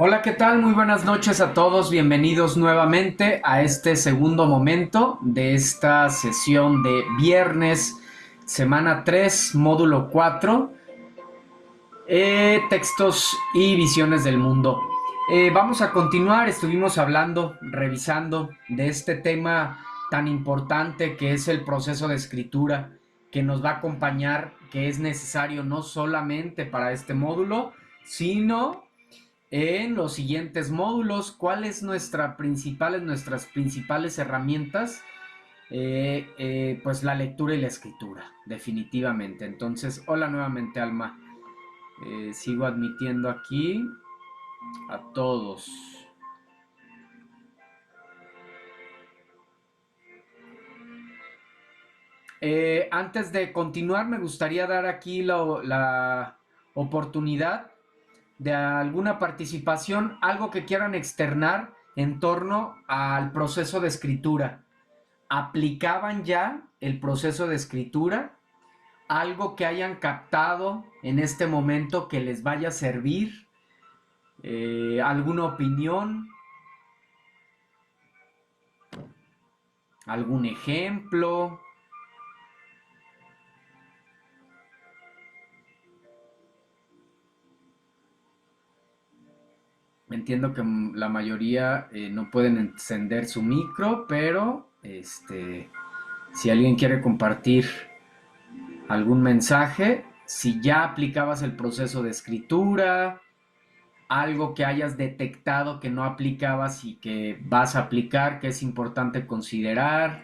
Hola, ¿qué tal? Muy buenas noches a todos. Bienvenidos nuevamente a este segundo momento de esta sesión de viernes, semana 3, módulo 4, textos y visiones del mundo. Vamos a continuar. Estuvimos hablando, revisando de este tema tan importante que es el proceso de escritura que nos va a acompañar, que es necesario no solamente para este módulo, sino en los siguientes módulos. ¿Cuáles nuestras principales herramientas? Pues la lectura y la escritura, definitivamente. Entonces, hola nuevamente, Alma. Sigo admitiendo aquí a todos. Antes de continuar, me gustaría dar aquí la oportunidad de alguna participación, algo que quieran externar en torno al proceso de escritura. ¿Aplicaban ya el proceso de escritura? ¿Algo que hayan captado en este momento que les vaya a servir? ¿Alguna opinión? ¿Algún ejemplo? Entiendo que la mayoría no pueden encender su micro, pero si alguien quiere compartir algún mensaje, si ya aplicabas el proceso de escritura, algo que hayas detectado que no aplicabas y que vas a aplicar, que es importante considerar.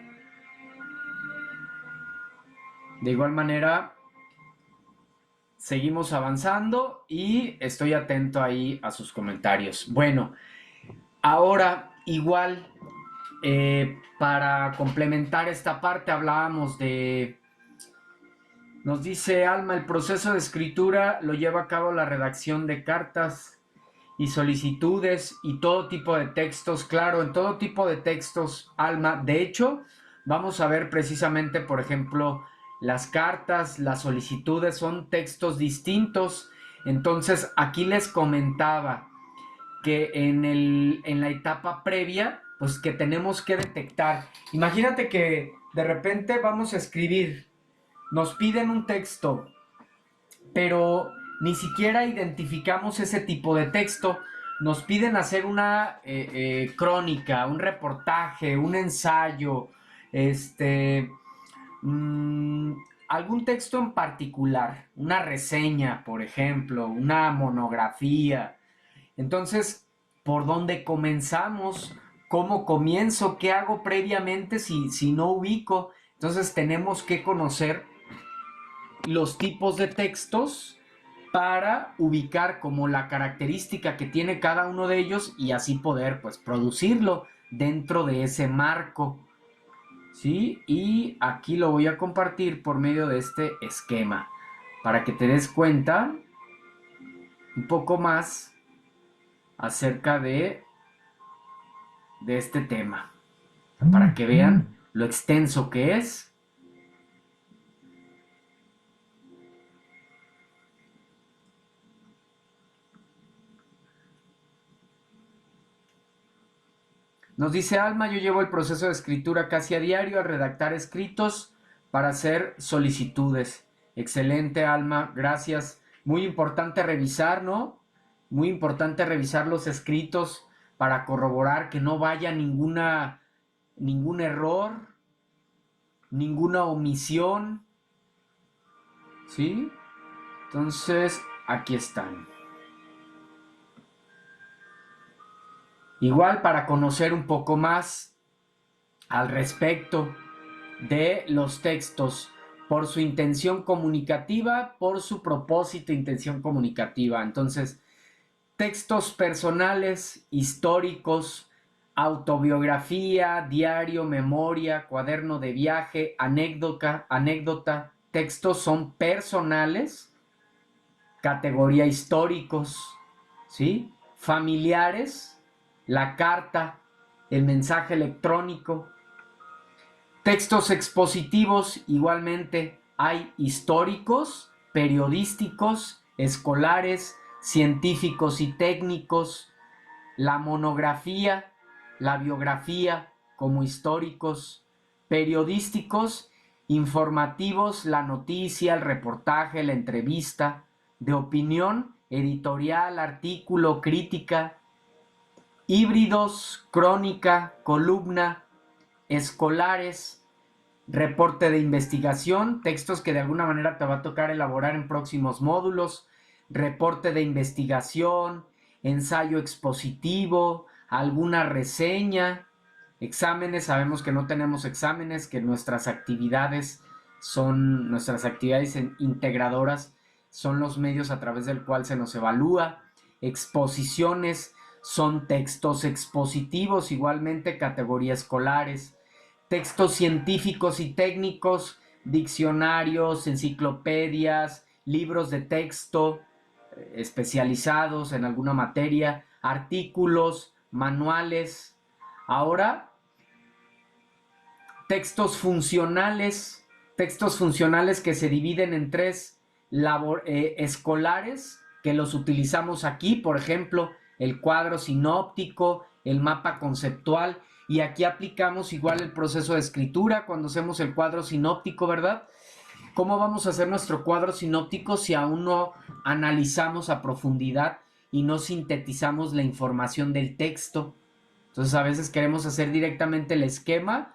De igual manera, seguimos avanzando y estoy atento ahí a sus comentarios. Bueno, ahora igual, para complementar esta parte hablábamos de... Nos dice Alma, el proceso de escritura lo lleva a cabo la redacción de cartas y solicitudes y todo tipo de textos. Claro, en todo tipo de textos, Alma. De hecho, vamos a ver precisamente, por ejemplo, las cartas, las solicitudes son textos distintos. Entonces, aquí les comentaba que en la etapa previa, pues que tenemos que detectar. Imagínate que de repente vamos a escribir, nos piden un texto, pero ni siquiera identificamos ese tipo de texto. Nos piden hacer una crónica, un reportaje, un ensayo, este, mmm, algún texto en particular, una reseña, por ejemplo, una monografía. Entonces, ¿por dónde comenzamos? ¿Cómo comienzo? ¿Qué hago previamente si no ubico? Entonces tenemos que conocer los tipos de textos para ubicar como la característica que tiene cada uno de ellos y así poder pues producirlo dentro de ese marco. ¿Sí? Y aquí lo voy a compartir por medio de este esquema para que te des cuenta un poco más acerca de este tema, para que vean lo extenso que es. Nos dice Alma, yo llevo el proceso de escritura casi a diario, a redactar escritos para hacer solicitudes. Excelente, Alma, gracias. Muy importante revisar, ¿no? Muy importante revisar los escritos para corroborar que no vaya ningún error, ninguna omisión, ¿sí? Entonces, aquí están. Igual para conocer un poco más al respecto de los textos por su intención comunicativa, por su propósito e intención comunicativa. Entonces, textos personales, históricos, autobiografía, diario, memoria, cuaderno de viaje, anécdota, textos son personales, categoría históricos, ¿sí? Familiares, la carta, el mensaje electrónico. Textos expositivos, igualmente hay históricos, periodísticos, escolares, científicos y técnicos, la monografía, la biografía, como históricos, periodísticos, informativos, la noticia, el reportaje, la entrevista, de opinión, editorial, artículo, crítica, híbridos, crónica, columna, escolares, reporte de investigación, textos que de alguna manera te va a tocar elaborar en próximos módulos, reporte de investigación, ensayo expositivo, alguna reseña, exámenes. Sabemos que no tenemos exámenes, que nuestras actividades integradoras son los medios a través del cual se nos evalúa. Exposiciones son textos expositivos, igualmente categoría escolares. Textos científicos y técnicos, diccionarios, enciclopedias, libros de texto especializados en alguna materia, artículos, manuales. Ahora, textos funcionales que se dividen en tres: escolares, que los utilizamos aquí, por ejemplo, el cuadro sinóptico, el mapa conceptual, y aquí aplicamos igual el proceso de escritura cuando hacemos el cuadro sinóptico, ¿verdad? ¿Cómo vamos a hacer nuestro cuadro sinóptico si aún no analizamos a profundidad y no sintetizamos la información del texto? Entonces a veces queremos hacer directamente el esquema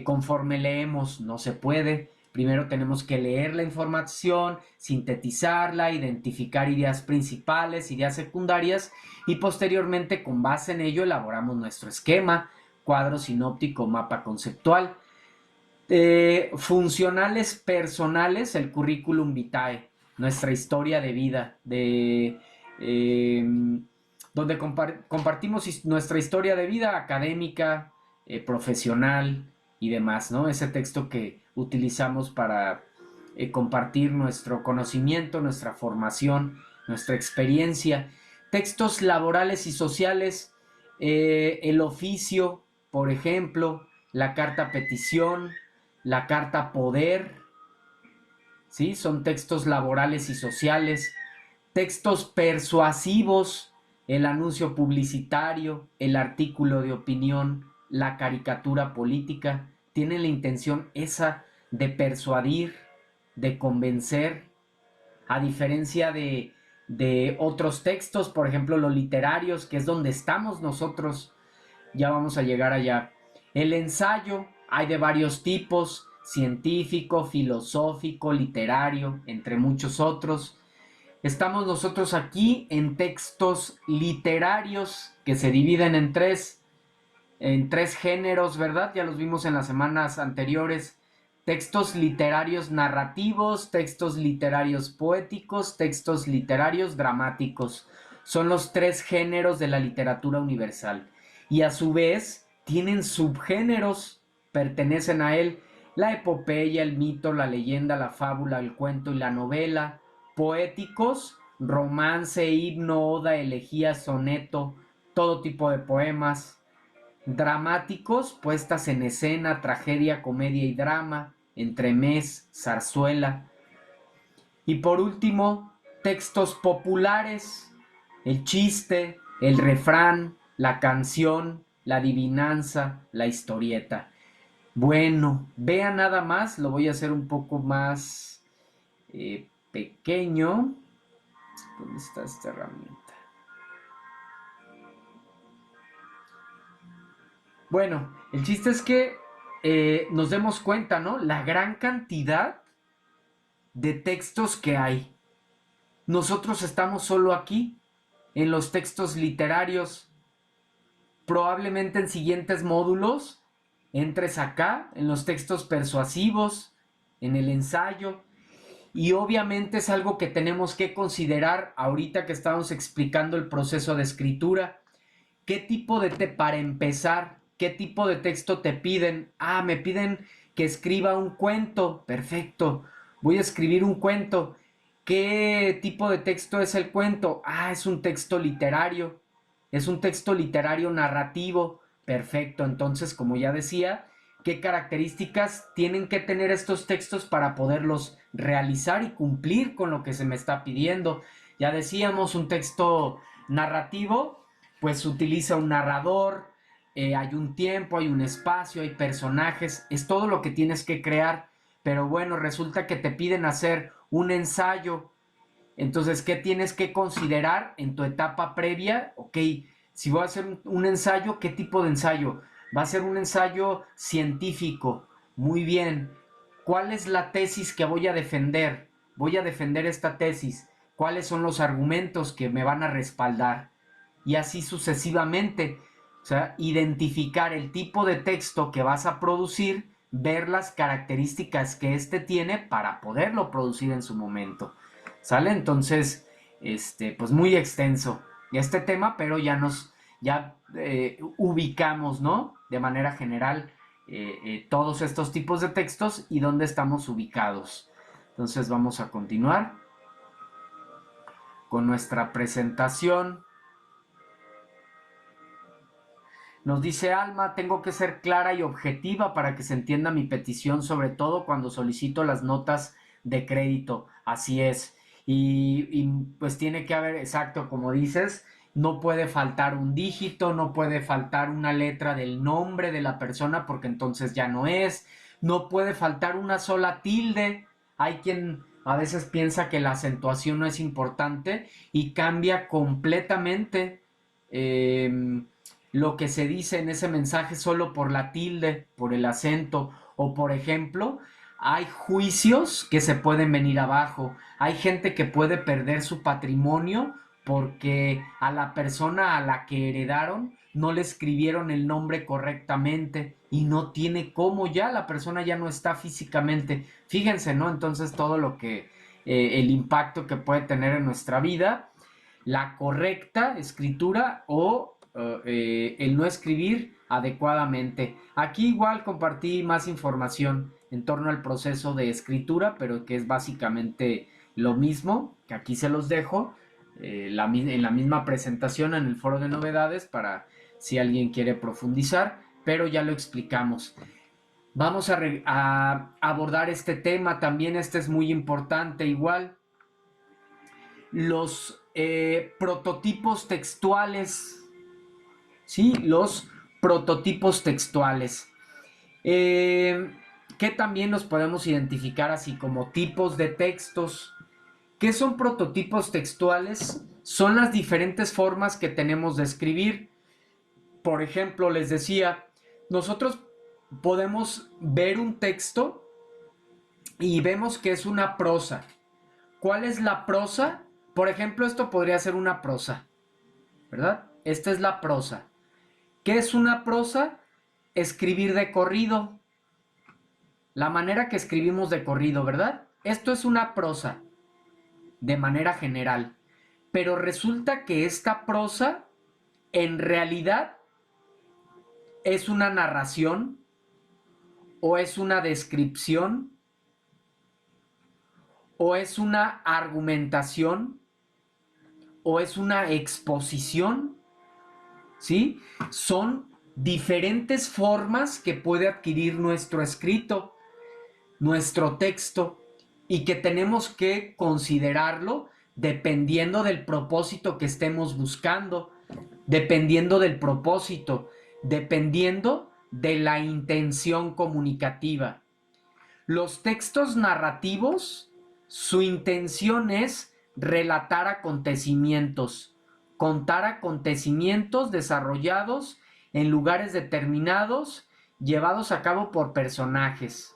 conforme leemos. No se puede. Primero tenemos que leer la información, sintetizarla, identificar ideas principales, ideas secundarias, y posteriormente, con base en ello, elaboramos nuestro esquema, cuadro sinóptico, mapa conceptual. Funcionales personales, el currículum vitae, nuestra historia de vida, donde compartimos nuestra historia de vida académica, profesional y demás, ¿no? Ese texto que utilizamos para compartir nuestro conocimiento, nuestra formación, nuestra experiencia. Textos laborales y sociales, el oficio, por ejemplo, la carta petición, la carta poder, ¿sí? Son textos laborales y sociales. Textos persuasivos, el anuncio publicitario, el artículo de opinión, la caricatura política, tienen la intención esa de persuadir, de convencer, a diferencia de otros textos, por ejemplo, los literarios, que es donde estamos nosotros. Ya vamos a llegar allá. El ensayo, hay de varios tipos: científico, filosófico, literario, entre muchos otros. Estamos nosotros aquí en textos literarios que se dividen en tres géneros, ¿verdad? Ya los vimos en las semanas anteriores. Textos literarios narrativos, textos literarios poéticos, textos literarios dramáticos. Son los tres géneros de la literatura universal. Y a su vez tienen subgéneros, pertenecen a él: la epopeya, el mito, la leyenda, la fábula, el cuento y la novela. Poéticos, romance, himno, oda, elegía, soneto, todo tipo de poemas. Dramáticos, puestas en escena, tragedia, comedia y drama, entremés, zarzuela. Y por último, textos populares, el chiste, el refrán, la canción, la adivinanza, la historieta. Bueno, vean nada más, lo voy a hacer un poco más pequeño. ¿Dónde está esta herramienta? Bueno, el chiste es que nos demos cuenta, ¿no? La gran cantidad de textos que hay. Nosotros estamos solo aquí, en los textos literarios. Probablemente en siguientes módulos entres acá, en los textos persuasivos, en el ensayo. Y obviamente es algo que tenemos que considerar ahorita que estamos explicando el proceso de escritura. ¿Qué tipo para empezar, qué tipo de texto te piden? Ah, me piden que escriba un cuento. Perfecto, voy a escribir un cuento. ¿Qué tipo de texto es el cuento? Ah, es un texto literario. Es un texto literario narrativo. Perfecto, entonces, como ya decía, ¿qué características tienen que tener estos textos para poderlos realizar y cumplir con lo que se me está pidiendo? Ya decíamos, un texto narrativo pues utiliza un narrador, hay un tiempo, hay un espacio, hay personajes, es todo lo que tienes que crear. Pero bueno, resulta que te piden hacer un ensayo. Entonces, ¿qué tienes que considerar en tu etapa previa? Ok, si voy a hacer un ensayo, ¿qué tipo de ensayo? Va a ser un ensayo científico. Muy bien. ¿Cuál es la tesis que voy a defender? Voy a defender esta tesis. ¿Cuáles son los argumentos que me van a respaldar? Y así sucesivamente. O sea, identificar el tipo de texto que vas a producir, ver las características que éste tiene para poderlo producir en su momento. ¿Sale? Entonces, pues muy extenso este tema, pero ya ubicamos, ¿no? De manera general, todos estos tipos de textos y dónde estamos ubicados. Entonces vamos a continuar con nuestra presentación. Nos dice Alma, tengo que ser clara y objetiva para que se entienda mi petición, sobre todo cuando solicito las notas de crédito. Así es. Pues tiene que haber, exacto, como dices, no puede faltar un dígito, no puede faltar una letra del nombre de la persona porque entonces ya no es. No puede faltar una sola tilde. Hay quien a veces piensa que la acentuación no es importante y cambia completamente. Lo que se dice en ese mensaje solo por la tilde, por el acento, o por ejemplo, hay juicios que se pueden venir abajo, hay gente que puede perder su patrimonio porque a la persona a la que heredaron no le escribieron el nombre correctamente y no tiene cómo ya, la persona ya no está físicamente. Fíjense, ¿no? Entonces todo lo que, el impacto que puede tener en nuestra vida, la correcta escritura o el no escribir adecuadamente. Aquí igual compartí más información en torno al proceso de escritura, pero que es básicamente lo mismo, que aquí se los dejo, en la misma presentación en el foro de novedades para si alguien quiere profundizar, pero ya lo explicamos. Vamos a abordar este tema, también este es muy importante igual, los prototipos textuales, ¿sí? Los prototipos textuales, que también los podemos identificar así como tipos de textos. ¿Qué son prototipos textuales? Son las diferentes formas que tenemos de escribir. Por ejemplo, les decía, nosotros podemos ver un texto y vemos que es una prosa. ¿Cuál es la prosa? Por ejemplo, esto podría ser una prosa, ¿verdad? Esta es la prosa. ¿Qué es una prosa? Escribir de corrido. La manera que escribimos de corrido, ¿verdad? Esto es una prosa, de manera general. Pero resulta que esta prosa, en realidad, es una narración o es una descripción o es una argumentación o es una exposición, ¿sí? Son diferentes formas que puede adquirir nuestro escrito, nuestro texto, y que tenemos que considerarlo dependiendo del propósito que estemos buscando, dependiendo del propósito, dependiendo de la intención comunicativa. Los textos narrativos, su intención es relatar acontecimientos, contar acontecimientos desarrollados en lugares determinados, llevados a cabo por personajes.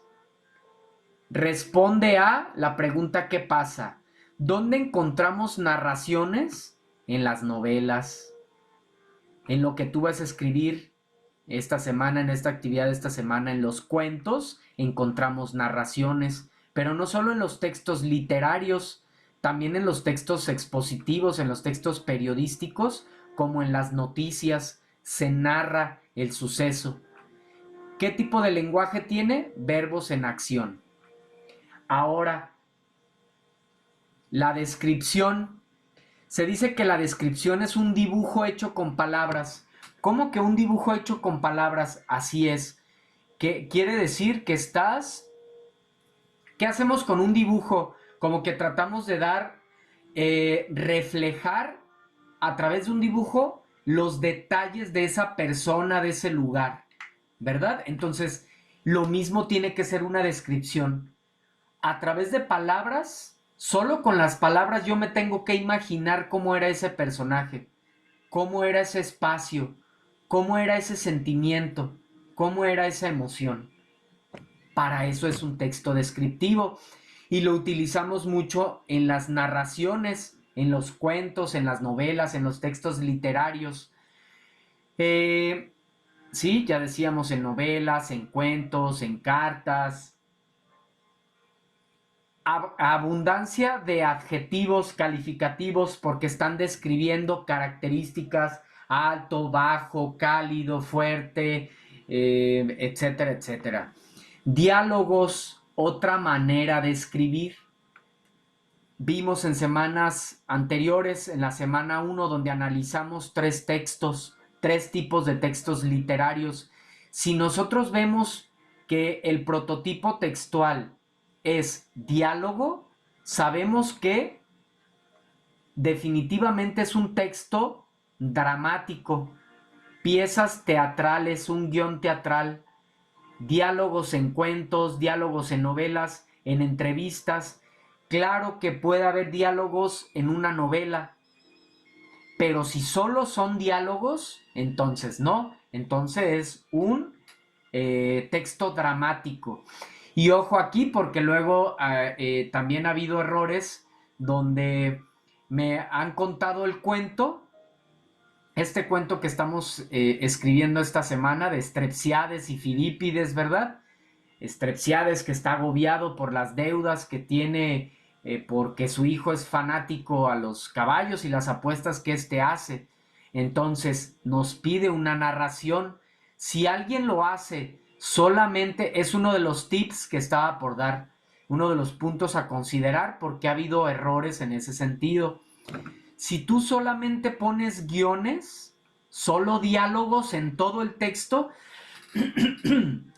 Responde a la pregunta ¿qué pasa? ¿Dónde encontramos narraciones? En las novelas, en lo que tú vas a escribir esta semana, en esta actividad de esta semana, en los cuentos, encontramos narraciones, pero no solo en los textos literarios, también en los textos expositivos, en los textos periodísticos, como en las noticias, se narra el suceso. ¿Qué tipo de lenguaje tiene? Verbos en acción. Ahora, la descripción. Se dice que la descripción es un dibujo hecho con palabras. ¿Cómo que un dibujo hecho con palabras? Así es. ¿Qué quiere decir? Que estás... ¿Qué hacemos con un dibujo? Como que tratamos de dar, reflejar a través de un dibujo los detalles de esa persona, de ese lugar, ¿verdad? Entonces, lo mismo tiene que ser una descripción. A través de palabras, solo con las palabras yo me tengo que imaginar cómo era ese personaje, cómo era ese espacio, cómo era ese sentimiento, cómo era esa emoción. Para eso es un texto descriptivo y lo utilizamos mucho en las narraciones, en los cuentos, en las novelas, en los textos literarios. Eh, sí, ya decíamos en novelas, en cuentos, en cartas. Abundancia de adjetivos calificativos porque están describiendo características: alto, bajo, cálido, fuerte, etcétera, etcétera. Diálogos, otra manera de escribir. Vimos en semanas anteriores, en la semana 1, donde analizamos 3 textos, 3 tipos de textos literarios. Si nosotros vemos que el prototipo textual es diálogo, sabemos que definitivamente es un texto dramático, piezas teatrales, un guión teatral, diálogos en cuentos, diálogos en novelas, en entrevistas. Claro que puede haber diálogos en una novela, pero si solo son diálogos, entonces no, entonces es un texto dramático. Y ojo aquí, porque luego también ha habido errores donde me han contado el cuento, este cuento que estamos escribiendo esta semana de Strepsiades y Filipides, ¿verdad? Strepsiades, que está agobiado por las deudas que tiene porque su hijo es fanático a los caballos y las apuestas que éste hace. Entonces nos pide una narración. Si alguien lo hace solamente, es uno de los tips que estaba por dar, uno de los puntos a considerar, porque ha habido errores en ese sentido. Si tú solamente pones guiones, solo diálogos en todo el texto,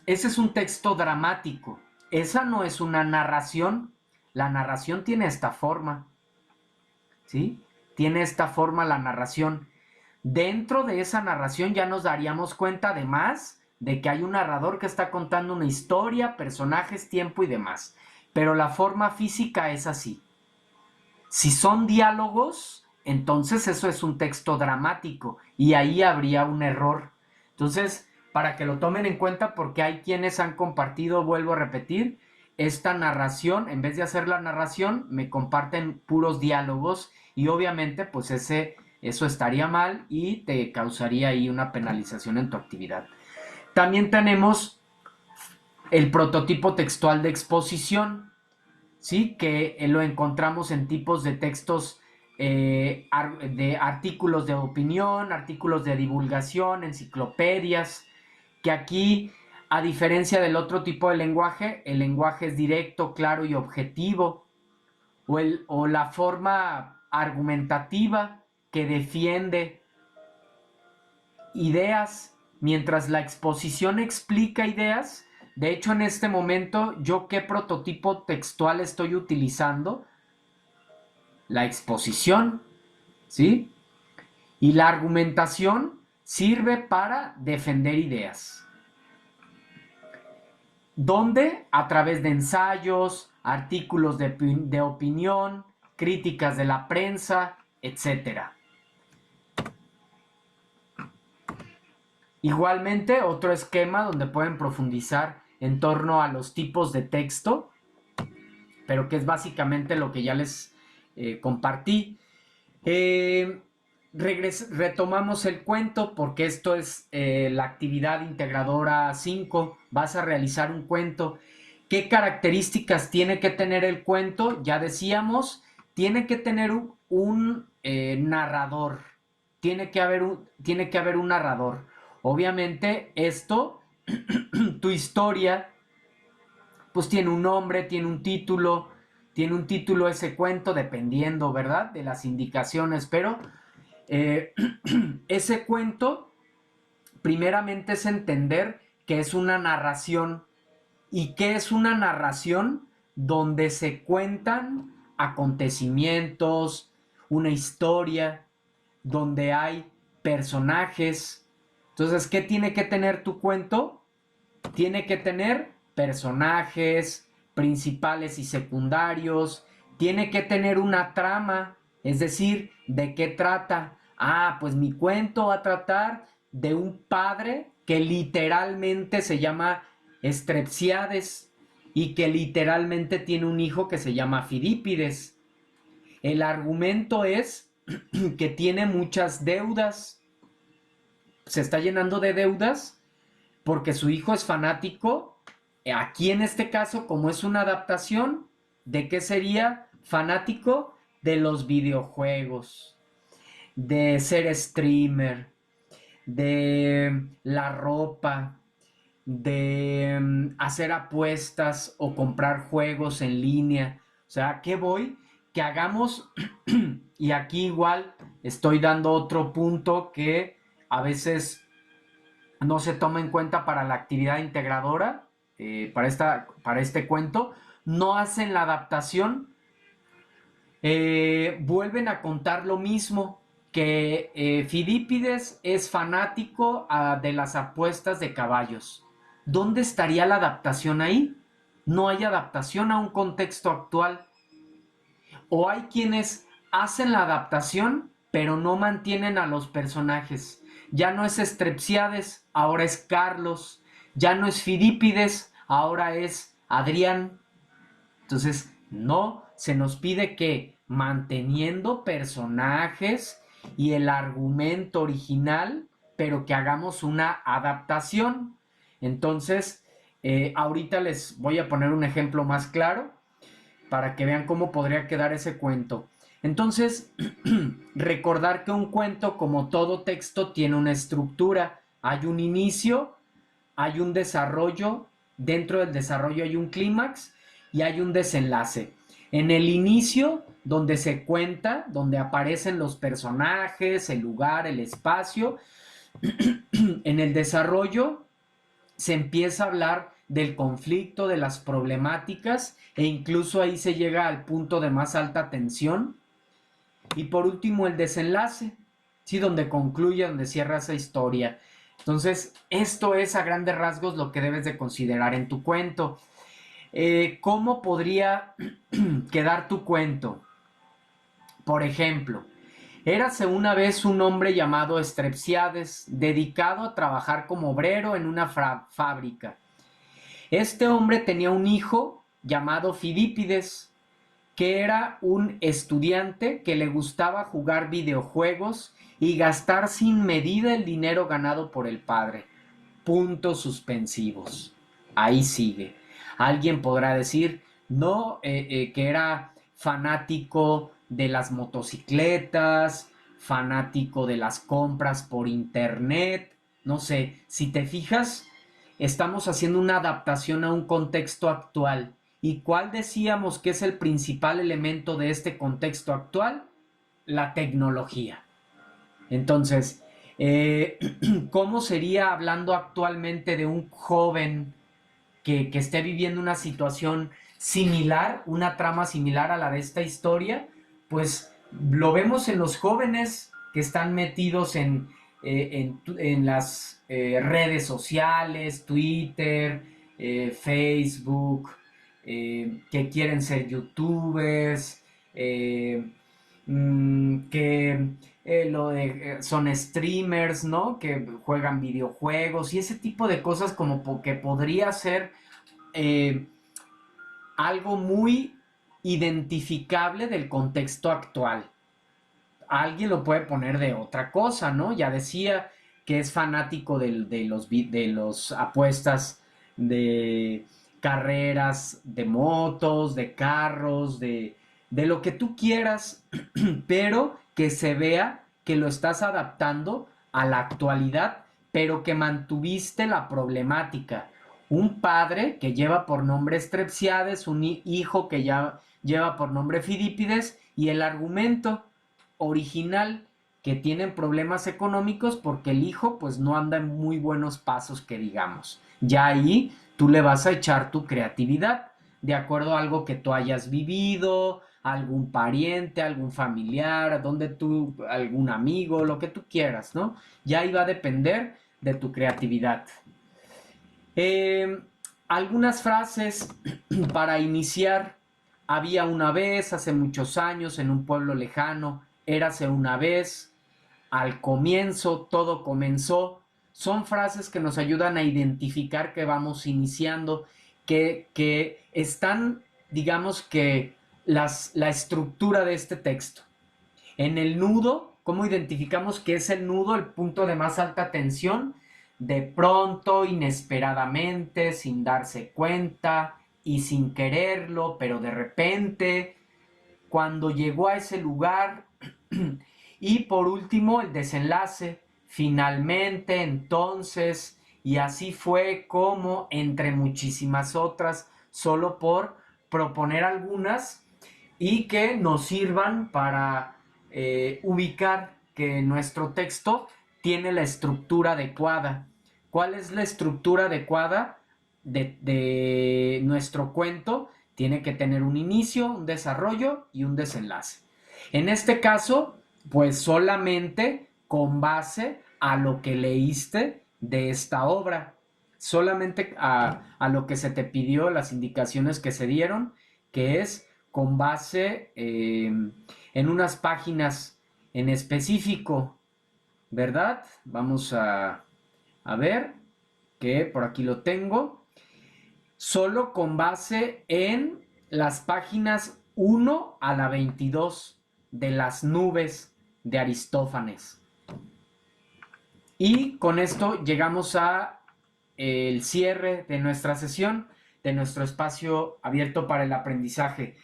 ese es un texto dramático. Esa no es una narración. La narración tiene esta forma, ¿sí? Tiene esta forma la narración. Dentro de esa narración ya nos daríamos cuenta, además, de que hay un narrador que está contando una historia, personajes, tiempo y demás. Pero la forma física es así. Si son diálogos, entonces eso es un texto dramático y ahí habría un error. Entonces, para que lo tomen en cuenta, porque hay quienes han compartido, vuelvo a repetir, esta narración, en vez de hacer la narración, me comparten puros diálogos y obviamente pues eso estaría mal y te causaría ahí una penalización en tu actividad. También tenemos el prototipo textual de exposición, ¿sí? Que lo encontramos en tipos de textos de artículos de opinión, artículos de divulgación, enciclopedias, que aquí, a diferencia del otro tipo de lenguaje, el lenguaje es directo, claro y objetivo, o la forma argumentativa que defiende ideas, mientras la exposición explica ideas. De hecho, en este momento, ¿yo qué prototipo textual estoy utilizando? La exposición, ¿sí? Y la argumentación sirve para defender ideas. ¿Dónde? A través de ensayos, artículos de opinión, críticas de la prensa, etc. Igualmente, otro esquema donde pueden profundizar en torno a los tipos de texto, pero que es básicamente lo que ya les compartí. Retomamos el cuento porque esto es la actividad integradora 5. Vas a realizar un cuento. ¿Qué características tiene que tener el cuento? Ya decíamos, tiene que tener un narrador. Tiene que haber un narrador. Obviamente esto, tu historia, pues tiene un nombre, tiene un título ese cuento, dependiendo, ¿verdad? De las indicaciones, pero ese cuento, primeramente es entender que es una narración. ¿Y qué es una narración? Donde se cuentan acontecimientos, una historia, donde hay personajes. Entonces, ¿qué tiene que tener tu cuento? Tiene que tener personajes principales y secundarios. Tiene que tener una trama, es decir, ¿de qué trata? Ah, pues mi cuento va a tratar de un padre que literalmente se llama Strepsiades y que literalmente tiene un hijo que se llama Fidípides. El argumento es que tiene muchas deudas, se está llenando de deudas porque su hijo es fanático. Aquí en este caso, como es una adaptación, ¿de qué sería fanático? De los videojuegos, de ser streamer, de la ropa, de hacer apuestas o comprar juegos en línea. O sea, ¿qué voy? Que hagamos, y aquí igual estoy dando otro punto que a veces no se toma en cuenta para la actividad integradora, para este cuento, no hacen la adaptación, vuelven a contar lo mismo, que Fidípides es fanático de las apuestas de caballos. ¿Dónde estaría la adaptación ahí? No hay adaptación a un contexto actual. O hay quienes hacen la adaptación, pero no mantienen a los personajes. Ya no es Strepsiades, ahora es Carlos. Ya no es Fidípides, ahora es Adrián. Entonces, no, se nos pide que manteniendo personajes y el argumento original, pero que hagamos una adaptación. Entonces, ahorita les voy a poner un ejemplo más claro para que vean cómo podría quedar ese cuento. Entonces, recordar que un cuento, como todo texto, tiene una estructura. Hay un inicio, hay un desarrollo, dentro del desarrollo hay un clímax y hay un desenlace. En el inicio, donde se cuenta, donde aparecen los personajes, el lugar, el espacio, en el desarrollo se empieza a hablar del conflicto, de las problemáticas, e incluso ahí se llega al punto de más alta tensión. Y por último, el desenlace, ¿sí? Donde concluye, donde cierra esa historia. Entonces, esto es a grandes rasgos lo que debes de considerar en tu cuento. ¿Cómo podría quedar tu cuento? Por ejemplo, érase una vez un hombre llamado Strepsiades, dedicado a trabajar como obrero en una fábrica. Este hombre tenía un hijo llamado Fidípides, que era un estudiante que le gustaba jugar videojuegos y gastar sin medida el dinero ganado por el padre. Puntos suspensivos. Ahí sigue. Alguien podrá decir, no, que era fanático de las motocicletas, fanático de las compras por internet. No sé, si te fijas, estamos haciendo una adaptación a un contexto actual. ¿Y cuál decíamos que es el principal elemento de este contexto actual? La tecnología. Entonces, ¿cómo sería hablando actualmente de un joven que esté viviendo una situación similar, una trama similar a la de esta historia? Pues lo vemos en los jóvenes que están metidos en las redes sociales, Twitter, Facebook, que quieren ser youtubers, que son streamers, ¿no? Que juegan videojuegos y ese tipo de cosas como que podría ser eh, algo muy identificable del contexto actual. Alguien lo puede poner de otra cosa, ¿no? Ya decía que es fanático de los apuestas de carreras, de motos, de carros, de lo que tú quieras, pero que se vea que lo estás adaptando a la actualidad, pero que mantuviste la problemática. Un padre que lleva por nombre Strepsiades, un hijo que ya lleva por nombre Fidípides, y el argumento original que tienen problemas económicos porque el hijo pues no anda en muy buenos pasos que digamos. Ya ahí tú le vas a echar tu creatividad de acuerdo a algo que tú hayas vivido, algún pariente, algún familiar, algún amigo, lo que tú quieras, ¿no? Ya iba a depender de tu creatividad. Eh, Algunas frases para iniciar. Había una vez, hace muchos años, en un pueblo lejano, érase una vez, al comienzo, todo comenzó. Son frases que nos ayudan a identificar que vamos iniciando, que están, digamos que, la estructura de este texto. En el nudo, ¿cómo identificamos que es el nudo, el punto de más alta tensión? De pronto, inesperadamente, sin darse cuenta y sin quererlo, pero de repente, cuando llegó a ese lugar. Y por último, el desenlace, finalmente, entonces, y así fue como, entre muchísimas otras, solo por proponer algunas y que nos sirvan para ubicar que nuestro texto tiene la estructura adecuada. ¿Cuál es la estructura adecuada de nuestro cuento? Tiene que tener un inicio, un desarrollo y un desenlace. En este caso, pues solamente con base a lo que leíste de esta obra, solamente a lo que se te pidió, las indicaciones que se dieron, que es con base en unas páginas en específico, ¿verdad? Vamos a ver, que por aquí lo tengo. Solo con base en las páginas 1 a la 22 de las nubes de Aristófanes. Y con esto llegamos a el cierre de nuestra sesión, de nuestro espacio abierto para el aprendizaje.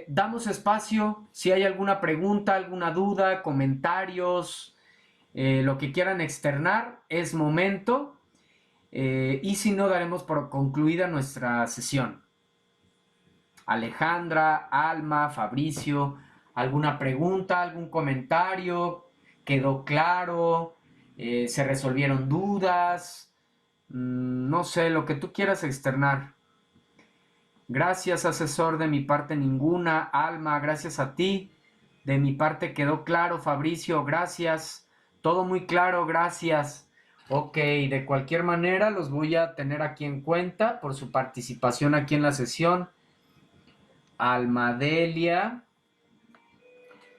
Damos espacio, si hay alguna pregunta, alguna duda, comentarios, lo que quieran externar, es momento. Y si no, daremos por concluida nuestra sesión. Alejandra, Alma, Fabricio, ¿alguna pregunta, algún comentario? ¿Quedó claro? ¿Se resolvieron dudas? No sé, lo que tú quieras externar. Gracias, asesor, de mi parte ninguna. Alma, gracias a ti. De mi parte quedó claro. Fabricio, gracias. Todo muy claro, gracias. Ok, de cualquier manera los voy a tener aquí en cuenta por su participación aquí en la sesión. Almadelia.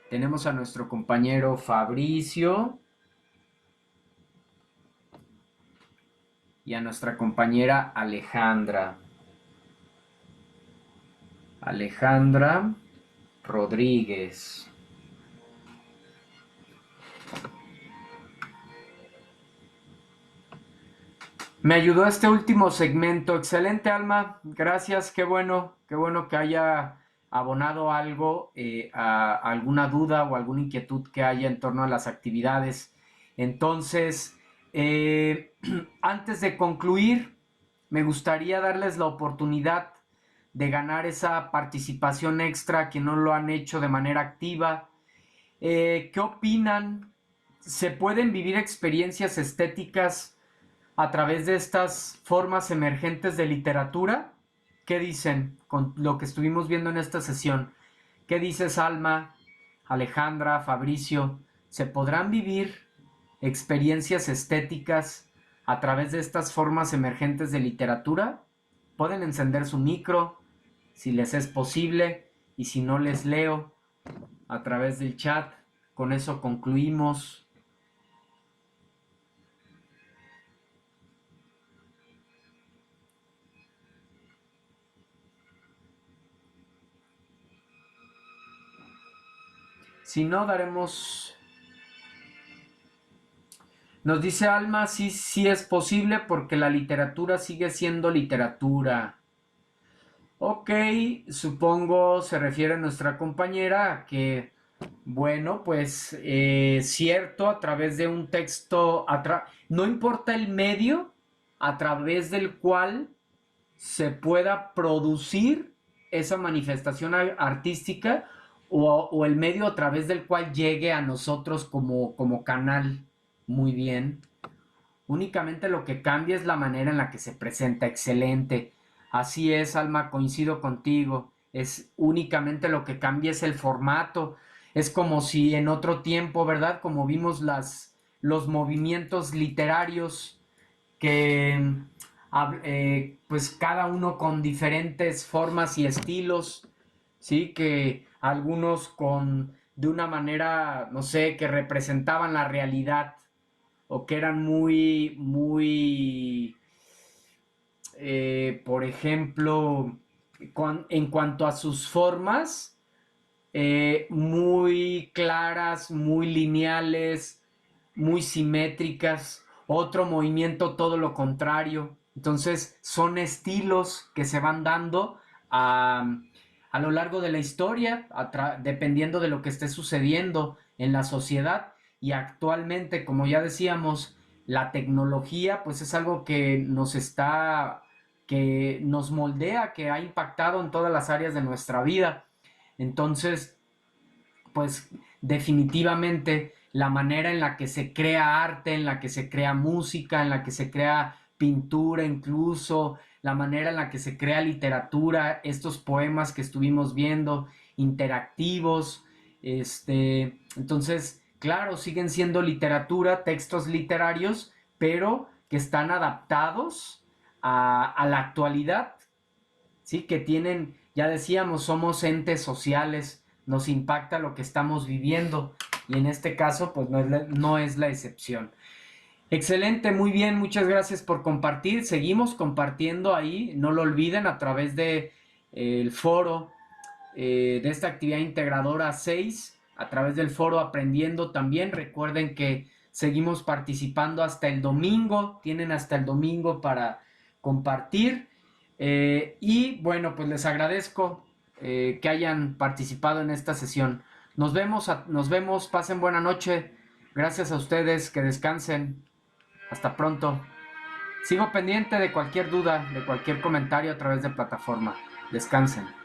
Tenemos a nuestro compañero Fabricio. Y a nuestra compañera Alejandra. Alejandra Rodríguez. Me ayudó este último segmento. Excelente, Alma. Gracias. Qué bueno que haya abonado algo, a alguna duda o alguna inquietud que haya en torno a las actividades. Entonces, antes de concluir, me gustaría darles la oportunidad de ganar esa participación extra que no lo han hecho de manera activa. ¿Qué opinan? ¿Se pueden vivir experiencias estéticas a través de estas formas emergentes de literatura? ¿Qué dicen con lo que estuvimos viendo en esta sesión? ¿Qué dices, Alma, Alejandra, Fabricio? ¿Se podrán vivir experiencias estéticas a través de estas formas emergentes de literatura? Pueden encender su micro, si les es posible, y si no, les leo a través del chat. Con eso concluimos. Si no, daremos... Nos dice Alma, sí, sí es posible porque la literatura sigue siendo literatura. Ok, supongo se refiere a nuestra compañera que, bueno, pues cierto, a través de un texto, no importa el medio a través del cual se pueda producir esa manifestación artística o el medio a través del cual llegue a nosotros como canal. Muy bien. Únicamente lo que cambia es la manera en la que se presenta. Excelente. Así es, Alma, coincido contigo. es únicamente lo que cambia es el formato. Es como si en otro tiempo, ¿verdad? Como vimos los movimientos literarios que pues cada uno con diferentes formas y estilos, ¿sí? Que algunos con de una manera, no sé, que representaban la realidad o que eran muy, por ejemplo, en cuanto a sus formas, muy claras, muy lineales, muy simétricas. Otro movimiento todo lo contrario. Entonces son estilos que se van dando a lo largo de la historia, dependiendo de lo que esté sucediendo en la sociedad. Y actualmente, como ya decíamos, la tecnología pues es algo que nos moldea, que ha impactado en todas las áreas de nuestra vida. Entonces, pues definitivamente la manera en la que se crea arte, en la que se crea música, en la que se crea pintura incluso, la manera en la que se crea literatura, estos poemas que estuvimos viendo, interactivos, entonces, claro, siguen siendo literatura, textos literarios, pero que están adaptados a la actualidad, ¿sí? Que tienen, ya decíamos, somos entes sociales, nos impacta lo que estamos viviendo y en este caso pues no es la excepción. Excelente, muy bien, muchas gracias por compartir. Seguimos compartiendo ahí, no lo olviden, a través de el foro de esta actividad integradora 6, a través del foro Aprendiendo también. Recuerden que seguimos participando hasta el domingo, tienen hasta el domingo para compartir. Y bueno, pues les agradezco que hayan participado en esta sesión. Nos vemos, pasen buena noche. Gracias a ustedes, que descansen. Hasta pronto. Sigo pendiente de cualquier duda, de cualquier comentario a través de plataforma. Descansen.